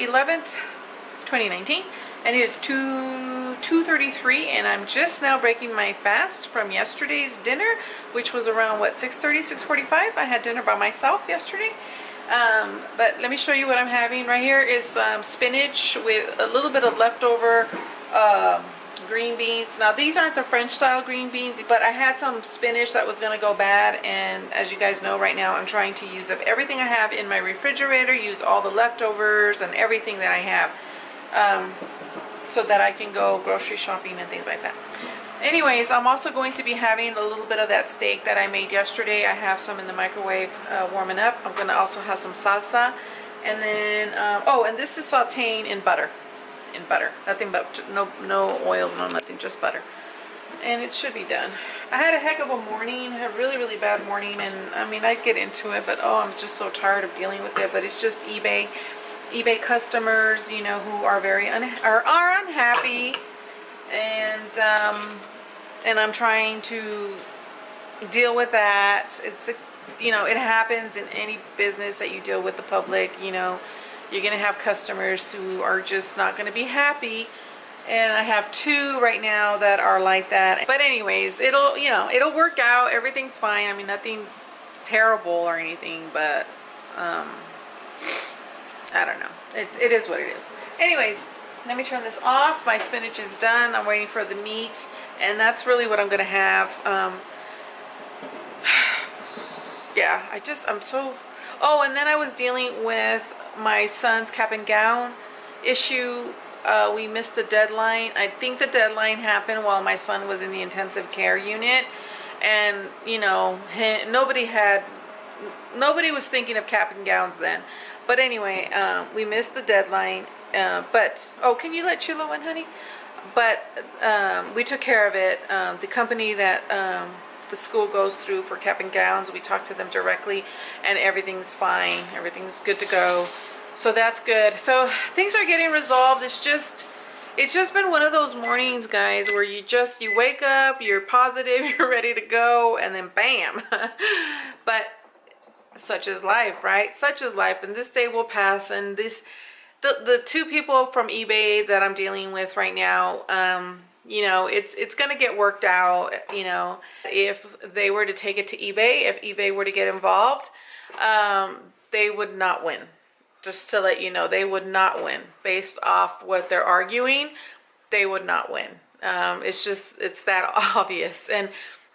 11th, 2019, and it is 2:33, and I'm just now breaking my fast from yesterday's dinner, which was around what, 6:30, 6:45. I had dinner by myself yesterday. But let me show you what I'm having. Right here is spinach with a little bit of leftover green beans. Now these aren't the French style green beans, but I had some spinach that was gonna go bad, and as you guys know, right now I'm trying to use up everything I have in my refrigerator, use all the leftovers and everything that I have, so that I can go grocery shopping and things like that. Anyways, I'm also going to be having a little bit of that steak that I made yesterday. I have some in the microwave warming up. I'm gonna also have some salsa, and then oh, and this is sauteing in butter. Nothing but no oils, no nothing, just butter, and it should be done. I had a heck of a morning, a really bad morning, and I mean, I'd get into it, but oh, I'm just so tired of dealing with it. But it's just eBay customers, you know, who are very are unhappy, and I'm trying to deal with that. It's, you know, it happens in any business that you deal with the public. You know, you're gonna have customers who are just not gonna be happy, and I have two right now that are like that. But anyways, it'll, you know, it'll work out. Everything's fine. I mean, nothing's terrible or anything, but I don't know. It is what it is. Anyways, let me turn this off. My spinach is done. I'm waiting for the meat, and that's really what I'm gonna have. Yeah, I'm so. Oh, and then I was dealing with my son's cap and gown issue. We missed the deadline. I think the deadline happened while my son was in the intensive care unit, and you know, nobody was thinking of cap and gowns then. But anyway, we missed the deadline. But oh, can you let Chulo in, honey? But we took care of it. The company that the school goes through for cap and gowns, we talked to them directly, and everything's fine. Everything's good to go. So that's good. So things are getting resolved. It's just been one of those mornings, guys, where you wake up, you're positive, you're ready to go, and then bam. But such is life, right? Such is life, and this day will pass. And the two people from eBay that I'm dealing with right now, you know, it's gonna get worked out. You know, if they were to take it to eBay, if eBay were to get involved, they would not win. Just to let you know, they would not win. Based off what they're arguing, they would not win. It's that obvious.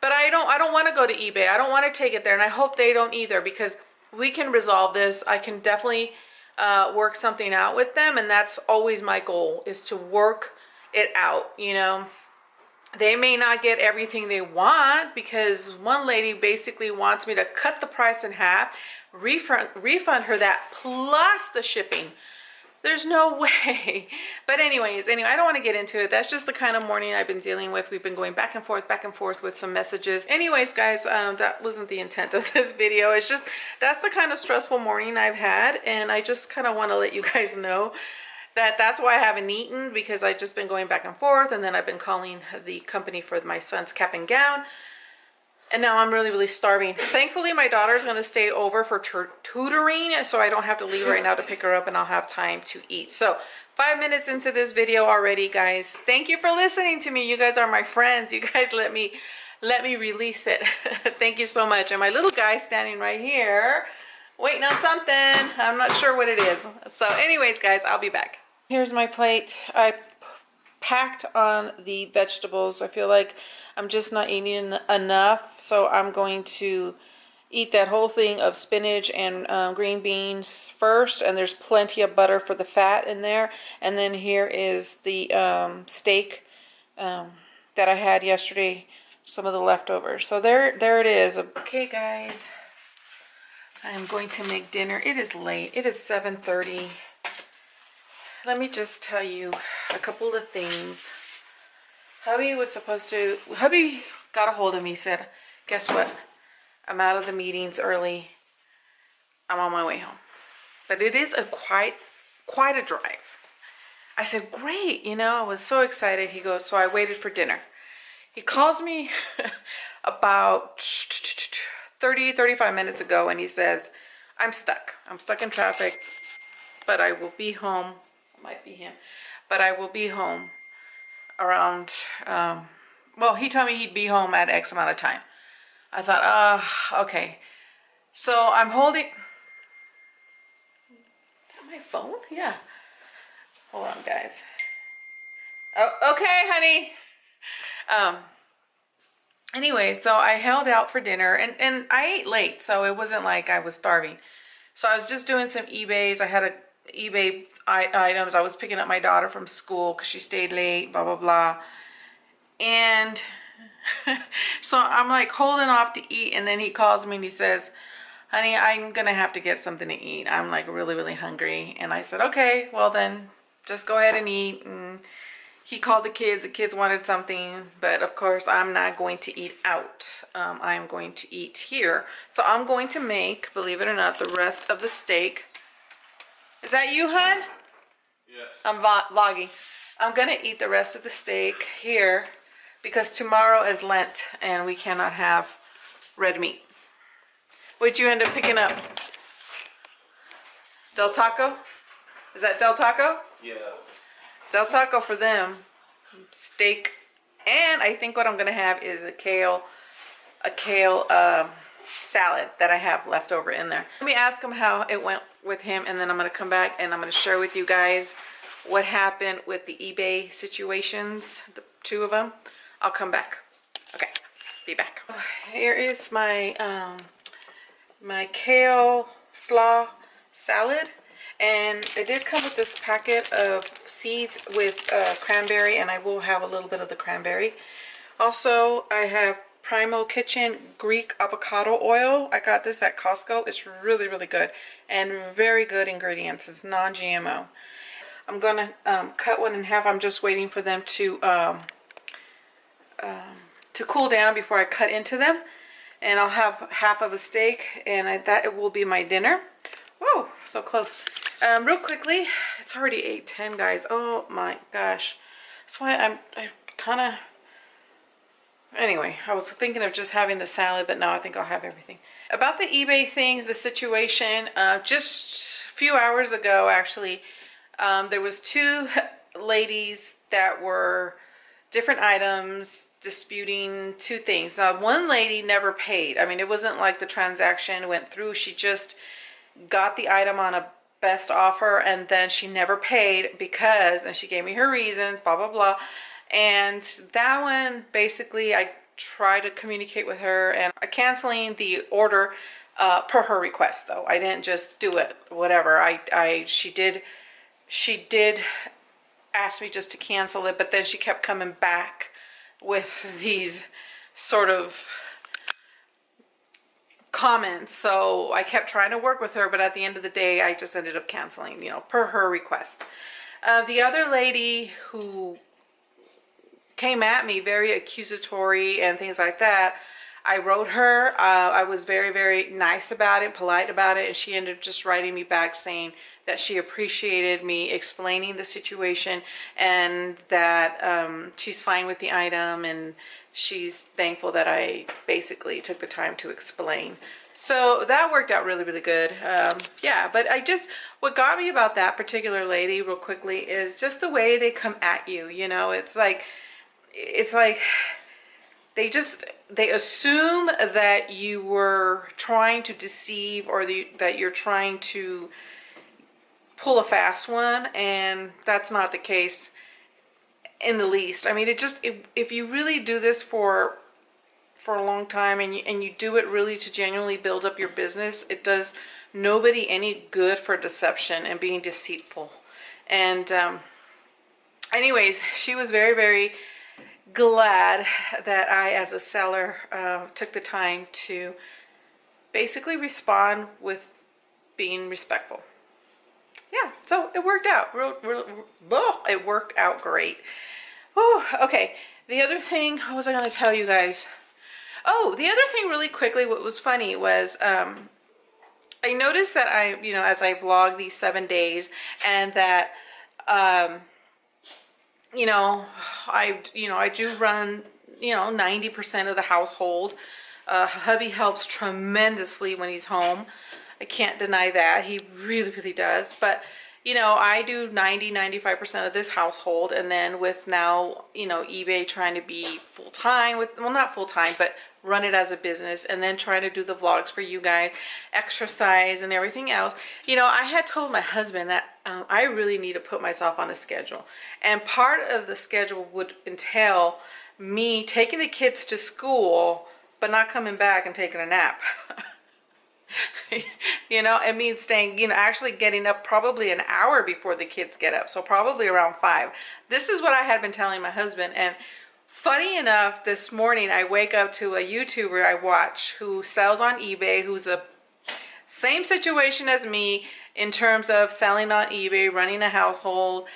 But I don't want to go to eBay. I don't want to take it there, and I hope they don't either, because we can resolve this. I can definitely work something out with them, and that's always my goal, is to work it out. You know, they may not get everything they want, because one lady basically wants me to cut the price in half, refund her that plus the shipping. There's no way. But anyways, I don't want to get into it. That's just the kind of morning I've been dealing with. We've been going back and forth with some messages. Anyways, guys, that wasn't the intent of this video. It's just, that's the kind of stressful morning I've had, and I just kind of want to let you guys know that that's why I haven't eaten, because I've just been going back and forth, and then I've been calling the company for my son's cap and gown, and now I'm really starving. Thankfully, my daughter's going to stay over for tutoring, so I don't have to leave right now to pick her up, and I'll have time to eat. So 5 minutes into this video already, guys. Thank you for listening to me. You guys are my friends. You guys let me release it. Thank you so much. And my little guy standing right here waiting on something. I'm not sure what it is. So anyways, guys, I'll be back. Here's my plate. I packed on the vegetables. I feel like I'm just not eating enough, so I'm going to eat that whole thing of spinach and green beans first, and there's plenty of butter for the fat in there. And then here is the steak that I had yesterday, some of the leftovers. So there it is. Okay, guys, I'm going to make dinner. It is late. It is 7:30. Let me just tell you a couple of things. Hubby got a hold of me, said, guess what? I'm out of the meetings early. I'm on my way home. But it is quite a drive. I said, great. You know, I was so excited. He goes, so I waited for dinner. He calls me about 35 minutes ago, and he says, I'm stuck in traffic. but I will be home. It might be him, but I will be home around, well, he told me he'd be home at X amount of time. I thought, okay. So I'm holding, is that my phone? Yeah. Hold on, guys. Oh, okay, honey. Anyway, so I held out for dinner, and I ate late, so it wasn't like I was starving. So I was just doing some eBays. I had a eBay items. I was picking up my daughter from school because she stayed late, blah, blah, blah. And so I'm like holding off to eat, and then he calls me and he says, honey, I'm gonna have to get something to eat. I'm like really, really hungry. And I said, okay, well then just go ahead and eat. And he called the kids wanted something, but of course I'm not going to eat out. I'm going to eat here. So I'm going to make, believe it or not, the rest of the steak. Is that you, hon? Yes. I'm vlogging. I'm gonna eat the rest of the steak here because tomorrow is Lent and we cannot have red meat. What'd you end up picking up? Del Taco? Is that Del Taco? Yeah. Del Taco for them, steak, and I think what I'm gonna have is a kale salad that I have left over in there. Let me ask him how it went with him, and then I'm gonna come back and I'm gonna share with you guys what happened with the eBay situations, the two of them. I'll come back. Okay, be back. Here is my my kale slaw salad. And it did come with this packet of seeds with cranberry, and I will have a little bit of the cranberry. Also, I have Primo Kitchen Greek avocado oil. I got this at Costco. It's really, really good and very good ingredients. It's non-GMO. I'm going to cut one in half. I'm just waiting for them to cool down before I cut into them. And I'll have half of a steak, and that it will be my dinner. Whoa, so close. Real quickly, it's already 8:10, guys. Oh my gosh. That's why I kind of, anyway, I was thinking of just having the salad, but now I think I'll have everything. About the eBay thing, the situation, just a few hours ago, actually, there was two ladies that were different items disputing two things. Now, one lady never paid. I mean, it wasn't like the transaction went through. She just got the item on a best offer, and then she never paid because, and she gave me her reasons, blah blah blah. And that one, basically, I tried to communicate with her and canceling the order per her request. Though I didn't just do it whatever. She did ask me just to cancel it, but then she kept coming back with these sort of comments, so I kept trying to work with her, but at the end of the day I just ended up canceling, you know, per her request. The other lady who came at me very accusatory and things like that, I wrote her, I was very, very nice about it, polite about it, and she ended up just writing me back saying that she appreciated me explaining the situation and that she's fine with the item and she's thankful that I basically took the time to explain. So that worked out really, really good. Yeah, but what got me about that particular lady real quickly is just the way they come at you. You know, it's like they assume that you were trying to deceive or that you're trying to pull a fast one, and that's not the case in the least. I mean, if you really do this for a long time and you do it really to genuinely build up your business, it does nobody any good for deception and being deceitful. And anyways, she was very, very glad that I, as a seller, took the time to basically respond with being respectful. Yeah, so it worked out. It worked out great. Oh, okay. The other thing, what was I going to tell you guys? Oh, the other thing really quickly, what was funny was I noticed that as I vlog these 7 days, and that, I do run, 90% of the household. Hubby helps tremendously when he's home. I can't deny that. He really, really does. But, you know, I do 90-95% of this household, and then with now, you know, eBay trying to be full-time with, well, not full-time, but run it as a business, and then trying to do the vlogs for you guys, exercise and everything else. You know, I had told my husband that I really need to put myself on a schedule, and part of the schedule would entail me taking the kids to school but not coming back and taking a nap. You know, it means staying, you know, actually getting up probably an hour before the kids get up, so probably around 5. This is what I had been telling my husband. And funny enough, this morning I wake up to a YouTuber I watch who sells on eBay, who's a same situation as me in terms of selling on eBay, running a household.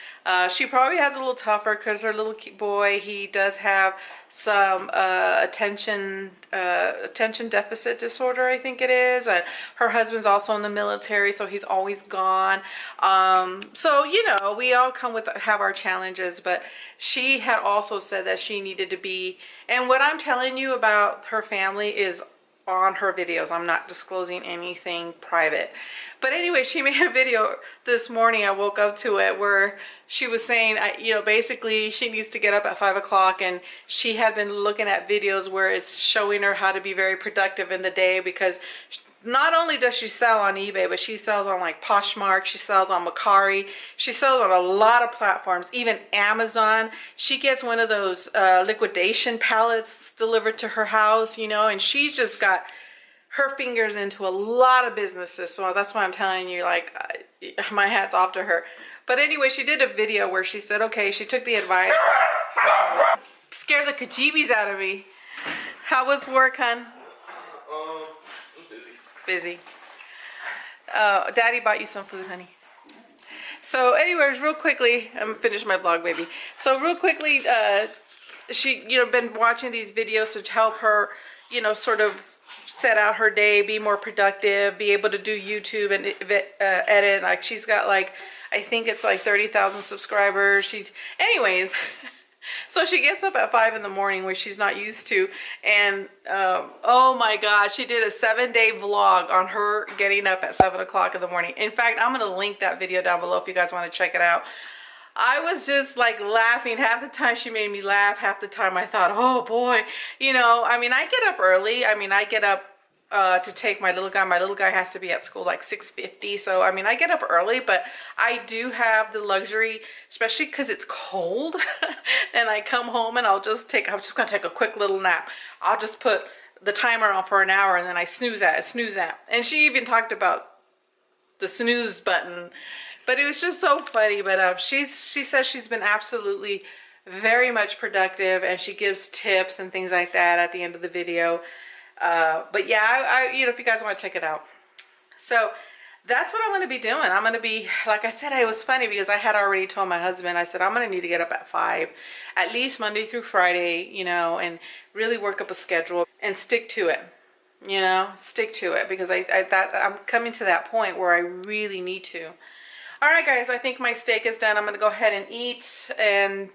She probably has a little tougher because her little boy, he does have some attention deficit disorder, I think it is. And her husband's also in the military, so he's always gone. So, you know, we all have our challenges, but she had also said that she needed to be, and what I'm telling you about her family is on her videos. I'm not disclosing anything private. But anyway, she made a video this morning, I woke up to it, where she was saying, you know, basically she needs to get up at 5 o'clock, and she had been looking at videos where it's showing her how to be very productive in the day, because not only does she sell on eBay, but she sells on like Poshmark, she sells on Macari, she sells on a lot of platforms, even Amazon. She gets one of those liquidation pallets delivered to her house, you know, and she's just got her fingers into a lot of businesses. So that's why I'm telling you, like, my hat's off to her. But anyway, she did a video where she said, okay, she took the advice. Scared the kajeebies out of me. How was work, hun? Busy. Daddy bought you some food, honey. So anyways, real quickly, I'm gonna finish my vlog, baby. So real quickly, she, you know, been watching these videos to help her, you know, sort of set out her day, be more productive, be able to do YouTube and edit. Like, she's got like, I think it's like 30,000 subscribers. Anyways, so she gets up at 5 in the morning, which she's not used to, and oh my gosh, she did a 7-day vlog on her getting up at 7 o'clock in the morning. In fact, I'm gonna link that video down below if you guys want to check it out. I was just like laughing. Half the time she made me laugh, half the time I thought, oh boy, you know, I mean, I get up early. I mean, I get up to take my little guy. My little guy has to be at school like 6:50. So, I mean, I get up early, but I do have the luxury, especially because it's cold, and I come home and I'm just going to take a quick little nap. I'll just put the timer on for an hour, and then I snooze at. And she even talked about the snooze button, but it was just so funny. But she says she's been absolutely very much productive, and she gives tips and things like that at the end of the video. But yeah, you know, if you guys want to check it out. So that's what I'm going to be doing. I'm going to be, like I said, it was funny because I had already told my husband, I said, I'm going to need to get up at 5, at least Monday through Friday, you know, and really work up a schedule and stick to it, you know, stick to it, because I'm coming to that point where I really need to. All right, guys, I think my steak is done. I'm going to go ahead and eat, and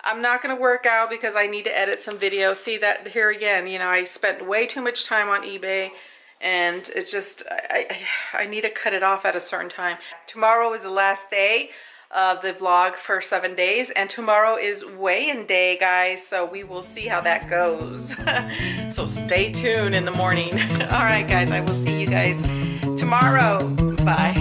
I'm not going to work out because I need to edit some videos. See that here again, you know, I spent way too much time on eBay, and it's just, I need to cut it off at a certain time. Tomorrow is the last day of the vlog for 7 days, and tomorrow is weigh-in day, guys, so we will see how that goes. So stay tuned in the morning. All right, guys, I will see you guys tomorrow. Bye.